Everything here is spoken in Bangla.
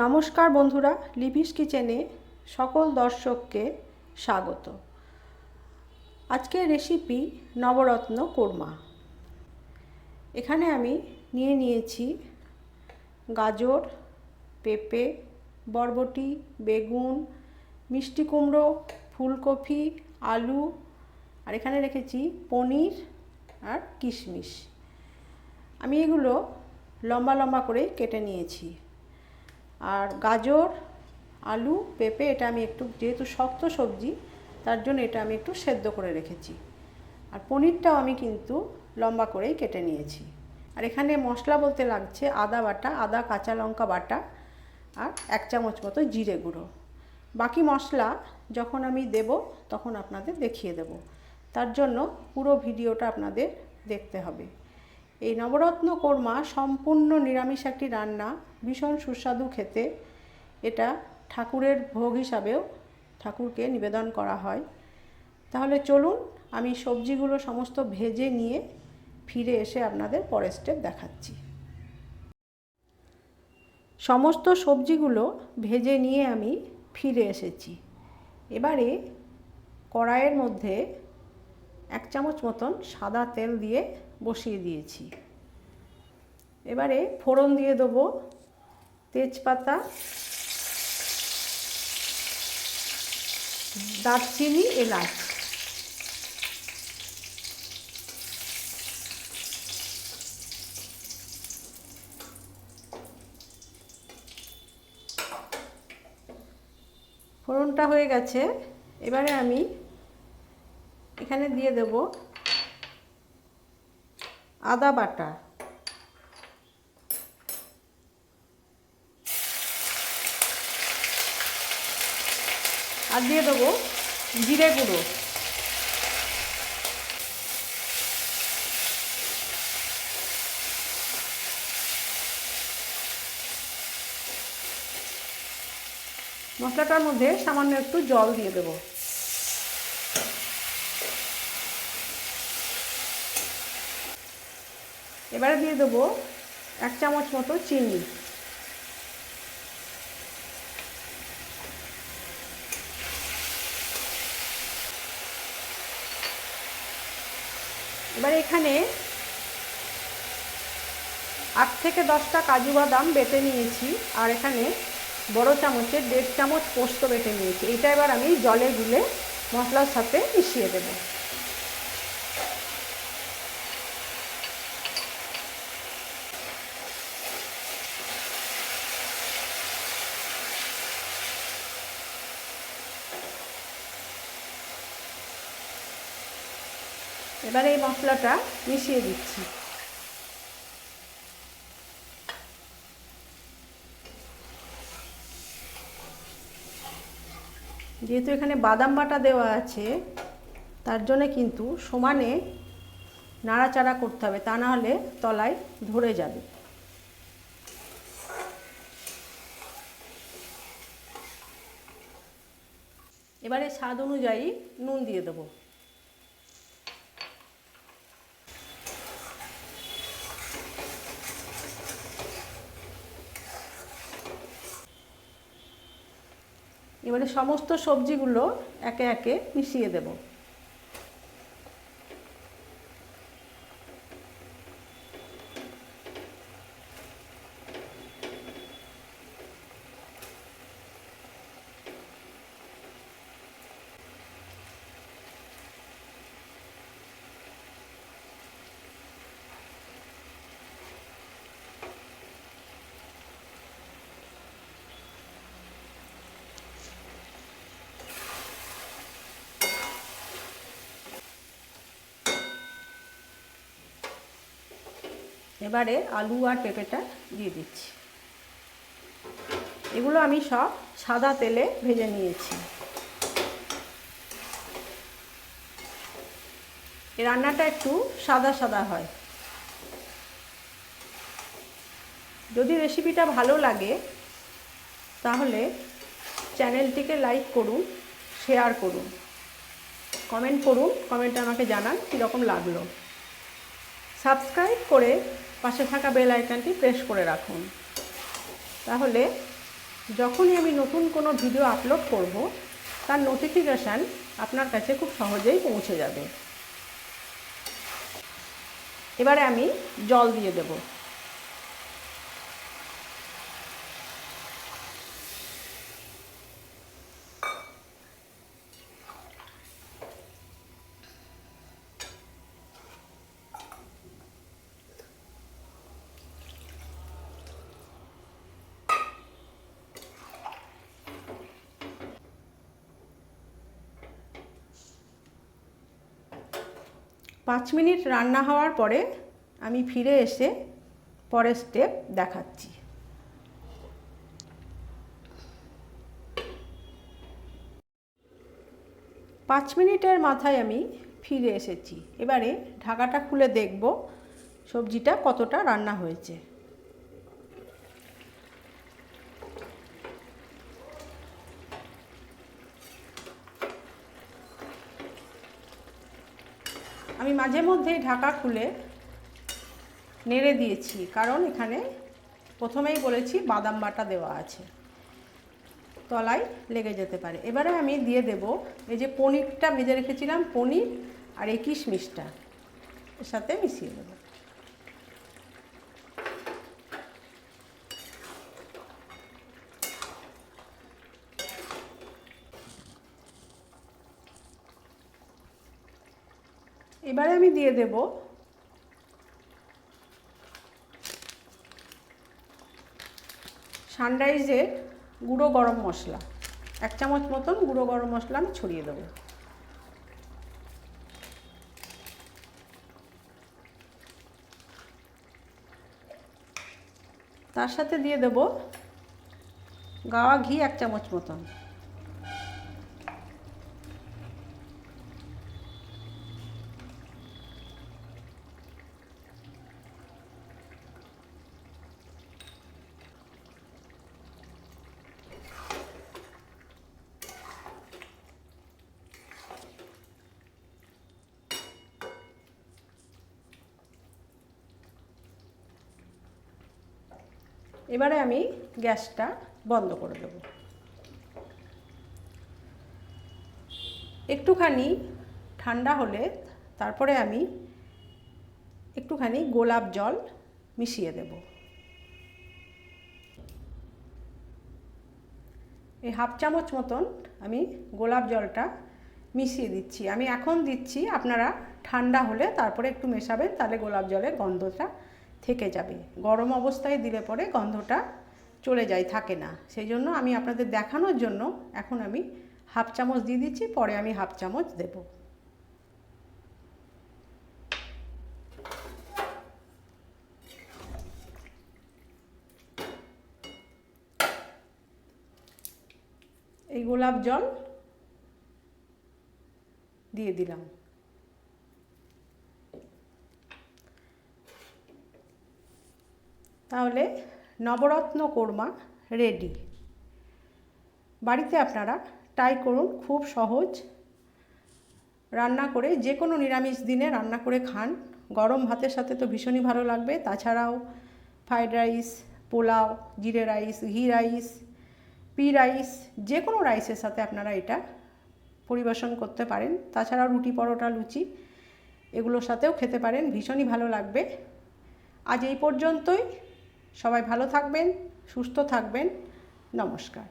নমস্কার বন্ধুরা, লিপিস কিচেনে সকল দর্শককে স্বাগত। আজকের রেসিপি নবরত্ন কোরমা। এখানে আমি নিয়েছি গাজর, পেঁপে, বরবটি, বেগুন, মিষ্টি কুমড়ো, ফুলকপি, আলু, আর এখানে রেখেছি পনির আর কিশমিশ। আমি এগুলো লম্বা লম্বা করে কেটে নিয়েছি। আর গাজর, আলু, পেঁপে এটা আমি একটু, যেহেতু শক্ত সবজি তার জন্য এটা আমি একটু সেদ্ধ করে রেখেছি। আর পনিরটাও আমি কিন্তু লম্বা করেই কেটে নিয়েছি। আর এখানে মশলা বলতে লাগছে আদা বাটা, আদা কাঁচা লঙ্কা বাটা আর 1 চামচ মতো জিরে গুঁড়ো। বাকি মশলা যখন আমি দেব তখন আপনাদের দেখিয়ে দেব, তার জন্য পুরো ভিডিওটা আপনাদের দেখতে হবে। এই নবরত্ন কোরমা সম্পূর্ণ নিরামিষ একটি রান্না, ভীষণ সুস্বাদু খেতে। এটা ঠাকুরের ভোগ হিসাবেও ঠাকুরকে নিবেদন করা হয়। তাহলে চলুন আমি সবজিগুলো সমস্ত ভেজে নিয়ে ফিরে এসে আপনাদের পরের স্টেপ দেখাচ্ছি। সমস্ত সবজিগুলো ভেজে নিয়ে আমি ফিরে এসেছি। এবারে কড়াইয়ের মধ্যে 1 চামচ মতন সাদা তেল দিয়ে বসিয়ে দিয়েছি। এবারে ফোড়ন দিয়ে দেবো তেজপাতা, দারচিনি, এলাচ। ফোড়নটা হয়ে গেছে। এবারে আমি এখানে দিয়ে দেব আদা বাটা, আর দিয়ে দেবো জিরে গুঁড়ো। মশলাটার মধ্যে সামান্য একটু জল দিয়ে দেবো। এবারে দিয়ে দেবো 1 চামচ মতো চিনি। এবার এখানে 8 থেকে 10টা কাজু বাদাম বেটে নিয়েছি, আর এখানে বড় চামচের 1.5 চামচ পোস্ত বেটে নিয়েছি। এটা এবার আমি জলে গুলে মশলার সাথে মিশিয়ে দেব। এবারে এই মশলাটা মিশিয়ে দিচ্ছি। যেহেতু এখানে বাদাম বাটা দেওয়া আছে তার জন্য কিন্তু সমানে নাড়াচাড়া করতে হবে, তা না হলে তলায় ধরে যাবে। এবারে স্বাদ অনুযায়ী নুন দিয়ে দেবো। এবারে সমস্ত সবজিগুলো একে একে মিশিয়ে দেব। এবারে আলু আর পেঁপেটা দিয়ে দিচ্ছি। এগুলো আমি সব সাদা তেলে ভেজে নিয়েছি। এই রান্নাটা একটু সাদা সাদা হয়। যদি রেসিপিটা ভালো লাগে তাহলে চ্যানেলটিকে লাইক করুন, শেয়ার করুন, কমেন্ট করুন। কমেন্টে আমাকে জানান কীরকম লাগলো। সাবস্ক্রাইব করে পাশে থাকা বেল আইকনটি প্রেস করে রাখুন, তাহলে যখনই আমি নতুন কোনো ভিডিও আপলোড করব তার নোটিফিকেশান আপনার কাছে খুব সহজেই পৌঁছে যাবে। এবারে আমি জল দিয়ে দেব। পাঁচ মিনিট রান্না হওয়ার পরে আমি ফিরে এসে পরের স্টেপ দেখাচ্ছি। পাঁচ মিনিটের মাথায় আমি ফিরে এসেছি। এবারে ঢাকাটা খুলে দেখব সবজিটা কতটা রান্না হয়েছে। আমি মাঝে মধ্যেই ঢাকা খুলে নেড়ে দিয়েছি, কারণ এখানে প্রথমেই বলেছি বাদাম বাটা দেওয়া আছে, তলায় লেগে যেতে পারে। এবারে আমি দিয়ে দেব এই যে পনিরটা ভেজে রেখেছিলাম, পনির আর এই কিশমিশটা এর সাথে মিশিয়ে দেব। এবারে আমি দিয়ে দেব সানরাইজের গুঁড়ো গরম মশলা, 1 চামচ মতন গুঁড়ো গরম মশলা আমি ছড়িয়ে দেবো। তার সাথে দিয়ে দেব গাওয়া ঘি 1 চামচ মতন। এবারে আমি গ্যাসটা বন্ধ করে দেব। একটুখানি ঠান্ডা হলে তারপরে আমি একটুখানি গোলাপ জল মিশিয়ে দেব। এই 1/2 চামচ মতন আমি গোলাপ জলটা মিশিয়ে দিচ্ছি। আমি এখন দিচ্ছি, আপনারা ঠান্ডা হলে তারপরে একটু মেশাবেন, তাহলে গোলাপ জলের গন্ধটা থেকে যাবে। গরম অবস্থায় দিলে পরে গন্ধটা চলে যায়, থাকে না। সেই জন্য আমি আপনাদের দেখানোর জন্য এখন আমি 1/2 চামচ দিয়ে দিচ্ছি, পরে আমি 1/2 চামচ দেব। এই গোলাপ জল দিয়ে দিলাম। তাহলে নবরত্ন কোরমা রেডি। বাড়িতে আপনারা ট্রাই করুন, খুব সহজ রান্না করে, যে কোনো নিরামিষ দিনে রান্না করে খান। গরম ভাতের সাথে তো ভীষণই ভালো লাগবে। তাছাড়াও ফ্রাইড রাইস, পোলাও, জিরে রাইস, ঘি রাইস, পি রাইস, যে কোনো রাইসের সাথে আপনারা এটা পরিবেশন করতে পারেন। তাছাড়াও রুটি, পরোটা, লুচি এগুলোর সাথেও খেতে পারেন, ভীষণই ভালো লাগবে। আজ এই পর্যন্তই। সবাই ভালো থাকবেন, সুস্থ থাকবেন। নমস্কার।